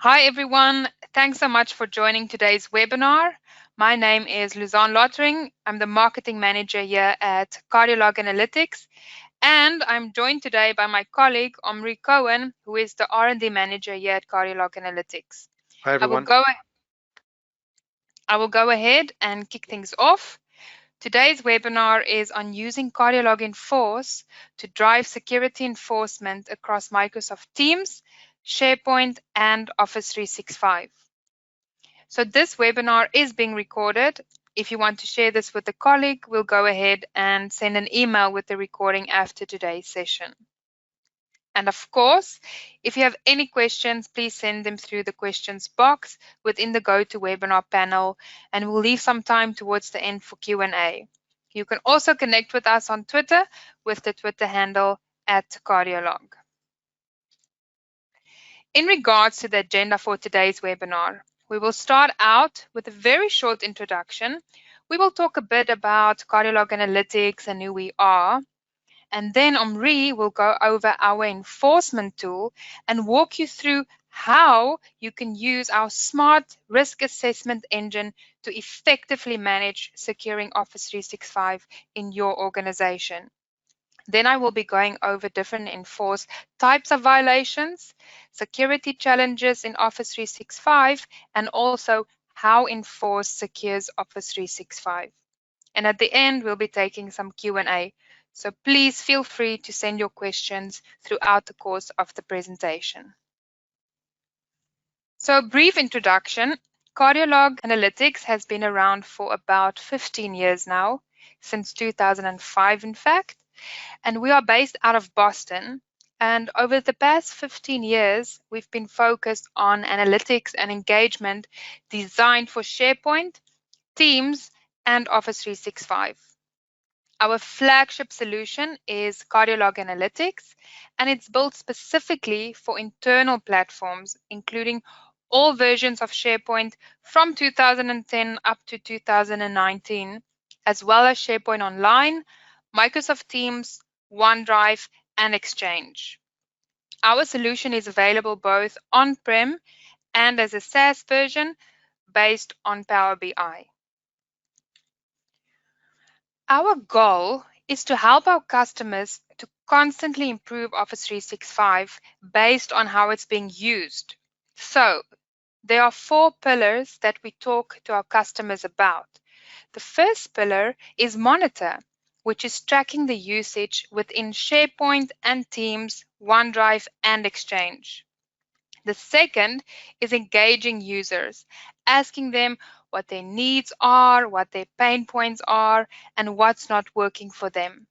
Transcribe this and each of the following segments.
Hi everyone, thanks so much for joining today's webinar. My name is Luzanne Lottering. I'm the marketing manager here at CardioLog Analytics, and I'm joined today by my colleague Omri Cohen, who is the R&D manager here at CardioLog Analytics. Hi, I will everyone. go I will go ahead and kick things off. Today's webinar is on using CardioLog Enforce to drive security enforcement across Microsoft Teams, SharePoint, and Office 365. So this webinar is being recorded. If you want to share this with a colleague, we'll go ahead and send an email with the recording after today's session. And of course, if you have any questions, please send them through the questions box within the GoToWebinar panel, and we'll leave some time towards the end for Q&A. You can also connect with us on Twitter with the Twitter handle @CardioLog. In regards to the agenda for today's webinar, we will start out with a very short introduction. We will talk a bit about CardioLog Analytics and who we are. And then Omri will go over our enforcement tool and walk you through how you can use our smart risk assessment engine to effectively manage securing Office 365 in your organization. Then I will be going over different enforced types of violations, security challenges in Office 365, and also how Enforce secures Office 365. And at the end, we'll be taking some Q&A. So please feel free to send your questions throughout the course of the presentation. So a brief introduction. CardioLog Analytics has been around for about 15 years now, since 2005 in fact. And we are based out of Boston. And over the past 15 years, we've been focused on analytics and engagement designed for SharePoint, Teams, and Office 365. Our flagship solution is CardioLog Analytics, and it's built specifically for internal platforms, including all versions of SharePoint from 2010 up to 2019, as well as SharePoint Online, Microsoft Teams, OneDrive, and Exchange. Our solution is available both on-prem and as a SaaS version based on Power BI. Our goal is to help our customers to constantly improve Office 365 based on how it's being used. So, there are 4 pillars that we talk to our customers about. The first pillar is monitor, which is tracking the usage within SharePoint and Teams, OneDrive, and Exchange. The second is engaging users, asking them what their needs are, what their pain points are, and what's not working for them.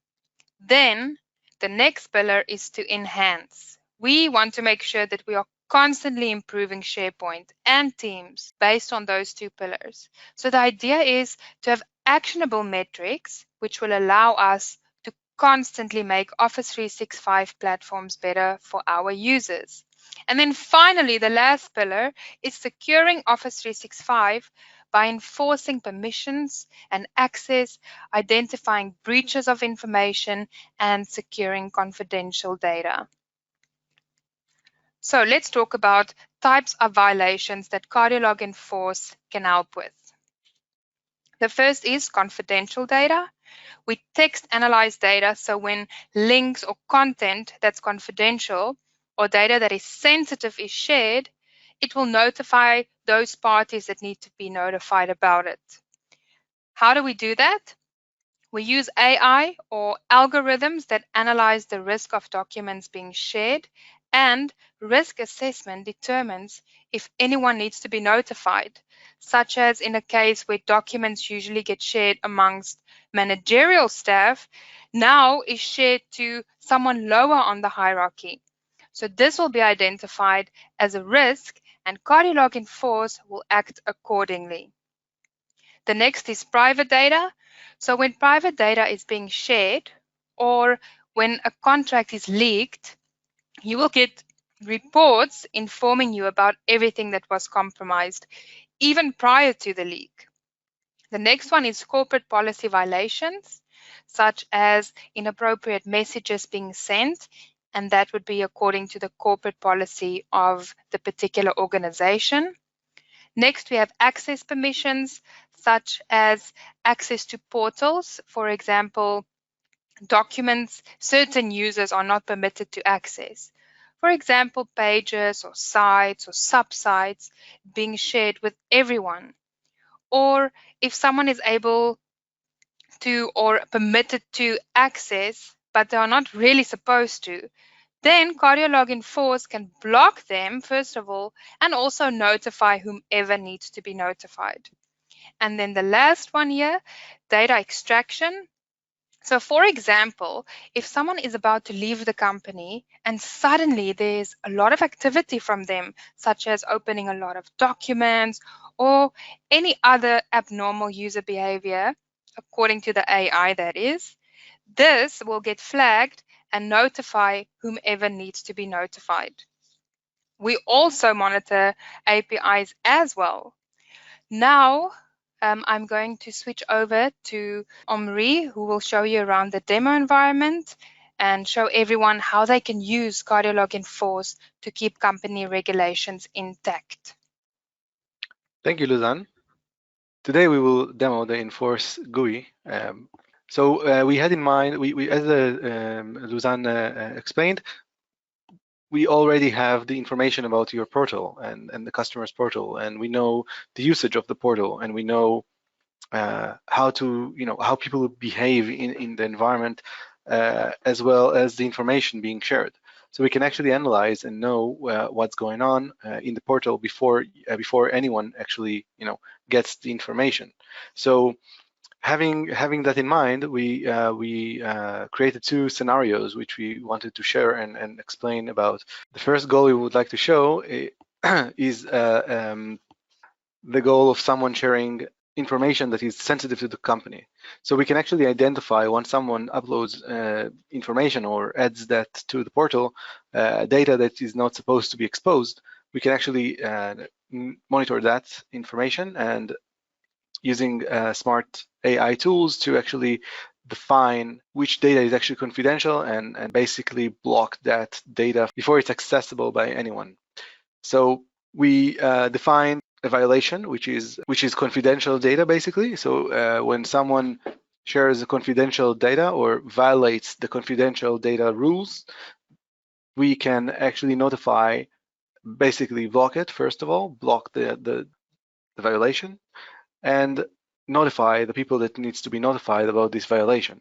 Then the next pillar is to enhance. We want to make sure that we are constantly improving SharePoint and Teams based on those 2 pillars. So the idea is to have actionable metrics which will allow us to constantly make Office 365 platforms better for our users. And then finally, the last pillar is securing Office 365 by enforcing permissions and access, identifying breaches of information, and securing confidential data. So let's talk about types of violations that CardioLog Enforce can help with. The first is confidential data. We text analyze data, so when links or content that's confidential or data that is sensitive is shared, it will notify those parties that need to be notified about it. How do we do that? We use AI or algorithms that analyze the risk of documents being shared, and risk assessment determines if anyone needs to be notified, such as in a case where documents usually get shared amongst managerial staff, now is shared to someone lower on the hierarchy. So this will be identified as a risk, and CardioLog Enforce will act accordingly. The next is private data. So when private data is being shared or when a contract is leaked, you will get reports informing you about everything that was compromised, even prior to the leak. The next one is corporate policy violations, such as inappropriate messages being sent, and that would be according to the corporate policy of the particular organization. Next, we have access permissions, such as access to portals. For example, documents certain users are not permitted to access. For example, pages or sites or subsites being shared with everyone. Or if someone is able to or permitted to access, but they are not really supposed to, then CardioLog Enforce can block them, first of all, and also notify whomever needs to be notified. And then the last one here, data extraction. So for example, if someone is about to leave the company and suddenly there's a lot of activity from them, such as opening a lot of documents or any other abnormal user behavior, according to the AI that is, this will get flagged and notify whomever needs to be notified. We also monitor APIs as well. Now, I'm going to switch over to Omri, who will show you around the demo environment and show everyone how they can use CardioLog Enforce to keep company regulations intact. Thank you, Luzanne. Today we will demo the Enforce GUI. So we had in mind, as Luzanne explained, we already have the information about your portal and the customer's portal, and we know the usage of the portal, and we know how people behave in the environment, as well as the information being shared. So we can actually analyze and know what's going on in the portal before anyone actually gets the information. So having that in mind, we created two scenarios which we wanted to share and explain about. The first goal we would like to show is the goal of someone sharing information that is sensitive to the company. So we can actually identify when someone uploads information or adds that to the portal, data that is not supposed to be exposed. We can actually monitor that information and using smart AI tools to actually define which data is actually confidential and basically block that data before it's accessible by anyone. So we define a violation, which is confidential data, basically. So when someone shares confidential data or violates the confidential data rules, we can actually notify, basically block it, first of all, block the violation, and notify the people that needs to be notified about this violation.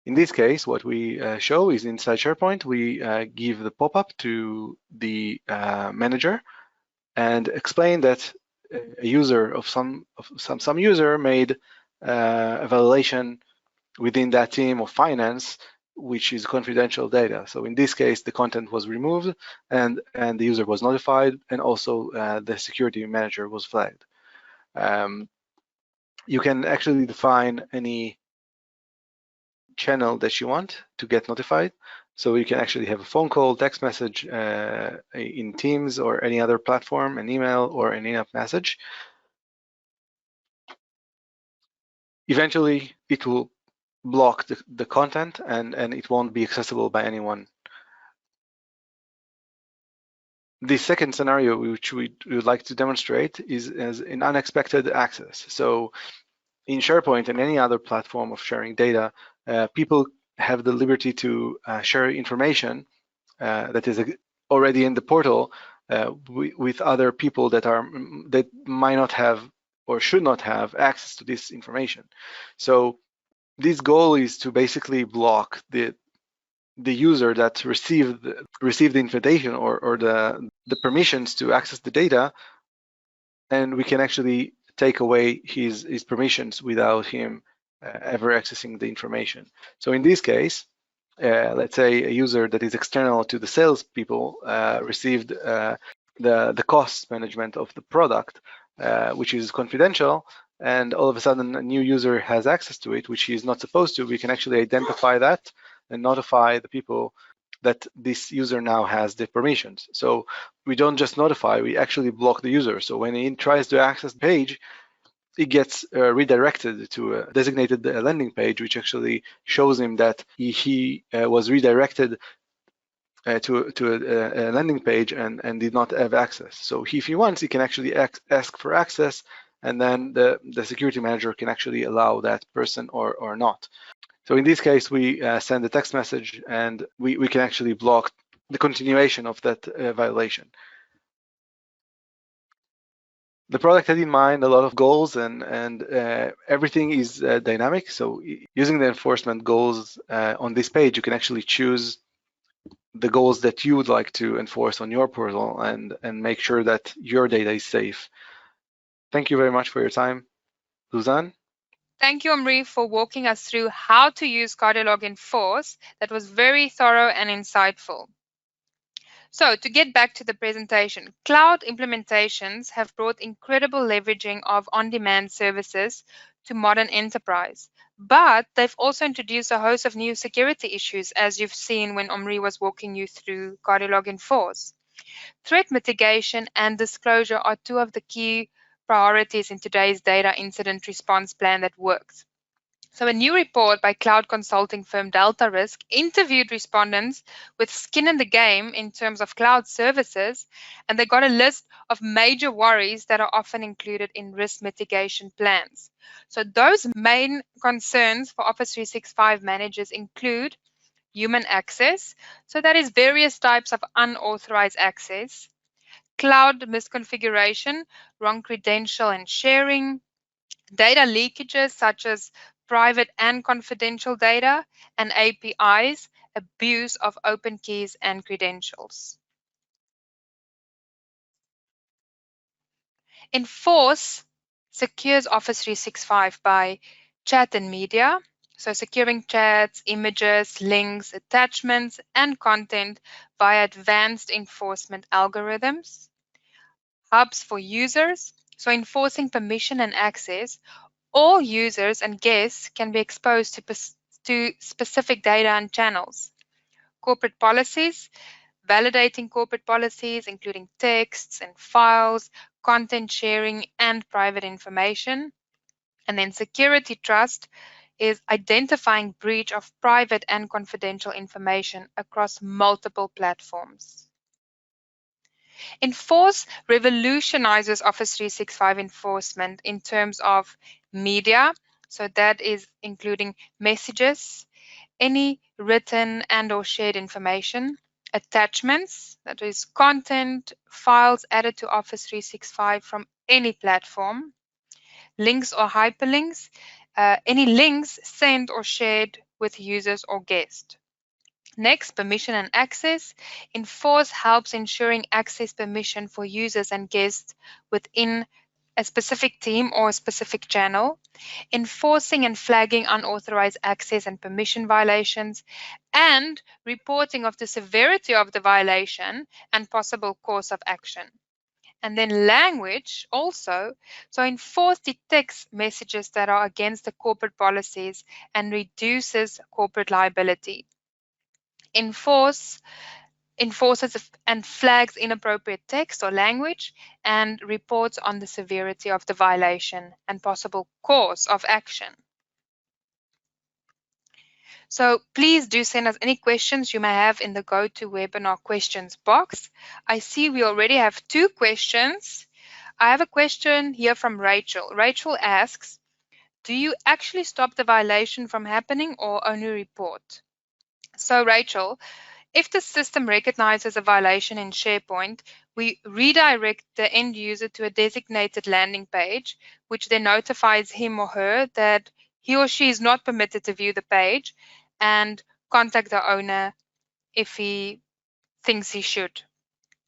In this case, what we show is inside SharePoint, we give the pop-up to the manager and explain that a user of some user made a violation within that team of finance, which is confidential data. So in this case, the content was removed and the user was notified, and also the security manager was flagged. You can actually define any channel that you want to get notified. So you can actually have a phone call, text message in Teams or any other platform, an email or an in-app message. Eventually, it will block the content and it won't be accessible by anyone. The second scenario, which we would like to demonstrate, is as an unexpected access. So in SharePoint and any other platform of sharing data, people have the liberty to share information that is already in the portal with other people that might not have or should not have access to this information. So this goal is to basically block the user that received the invitation or the permissions to access the data, and we can actually take away his permissions without him ever accessing the information. So in this case, let's say a user that is external to the salespeople received the cost management of the product, which is confidential, and all of a sudden a new user has access to it, which he is not supposed to. We can actually identify that and notify the people that this user now has the permissions. So we don't just notify, we actually block the user. So when he tries to access the page, he gets redirected to a designated landing page, which actually shows him that he was redirected to a landing page and did not have access. So if he wants, he can actually ask for access, and then the security manager can actually allow that person or not. So in this case, we send a text message, and we can actually block the continuation of that violation. The product had in mind a lot of goals, and everything is dynamic. So using the enforcement goals on this page, you can actually choose the goals that you would like to enforce on your portal and make sure that your data is safe. Thank you very much for your time. Luzanne? Thank you, Omri, for walking us through how to use CardioLog Enforce. That was very thorough and insightful. So to get back to the presentation, cloud implementations have brought incredible leveraging of on-demand services to modern enterprise. But they've also introduced a host of new security issues, as you've seen when Omri was walking you through CardioLog Enforce. Threat mitigation and disclosure are two of the key priorities in today's data incident response plan that works. So a new report by cloud consulting firm Delta Risk interviewed respondents with skin in the game in terms of cloud services, and they got a list of major worries that are often included in risk mitigation plans. So those main concerns for Office 365 managers include human access, so that is various types of unauthorized access, cloud misconfiguration, wrong credential and sharing, data leakages such as private and confidential data, and APIs, abuse of open keys and credentials. Enforce secures Office 365 by chat and media, so securing chats, images, links, attachments, and content via advanced enforcement algorithms. Hubs for users, so enforcing permission and access. All users and guests can be exposed to specific data and channels. Corporate policies, validating corporate policies, including texts and files, content sharing, and private information. And then security trust is identifying breach of private and confidential information across multiple platforms. Enforce revolutionizes Office 365 enforcement in terms of media. So that is including messages, any written and or shared information, attachments, that is content, files added to Office 365 from any platform, links or hyperlinks, any links sent or shared with users or guests. Next, permission and access. Enforce helps ensuring access permission for users and guests within a specific team or a specific channel, enforcing and flagging unauthorized access and permission violations, and reporting of the severity of the violation and possible course of action. And then language also. So Enforce detects messages that are against the corporate policies and reduces corporate liability. Enforces and flags inappropriate text or language and reports on the severity of the violation and possible course of action. So please do send us any questions you may have in the GoToWebinar questions box. I see we already have 2 questions. I have a question here from Rachel. Rachel asks, do you actually stop the violation from happening or only report? So Rachel, if the system recognizes a violation in SharePoint, we redirect the end user to a designated landing page, which then notifies him or her that he or she is not permitted to view the page and contact the owner if he thinks he should.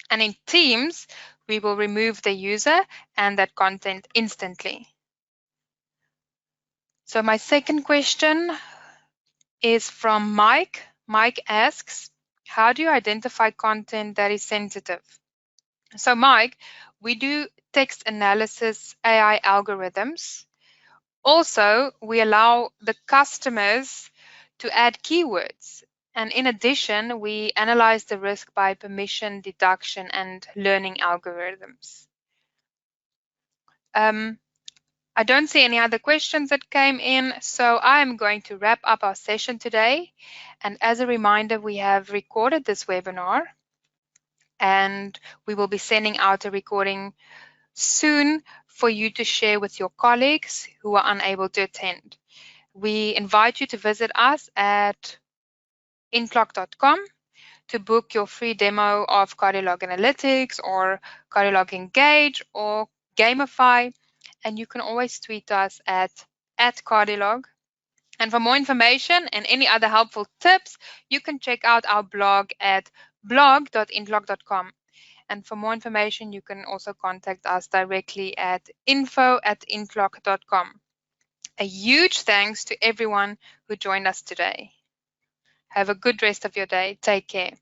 And in Teams, we will remove the user and that content instantly. So my second question is from Mike. Mike asks, how do you identify content that is sensitive? So Mike, we do text analysis AI algorithms. Also, we allow the customers to add keywords. And in addition, we analyze the risk by permission deduction and learning algorithms. I don't see any other questions that came in, so I'm going to wrap up our session today. And as a reminder, we have recorded this webinar, and we will be sending out a recording soon for you to share with your colleagues who are unable to attend. We invite you to visit us at inclock.com to book your free demo of CardioLog Analytics or CardioLog Engage or Gamify. And you can always tweet us at CardioLog. And for more information and any other helpful tips, you can check out our blog at blog.inclock.com. And for more information, you can also contact us directly at info@inclock.com. A huge thanks to everyone who joined us today. Have a good rest of your day. Take care.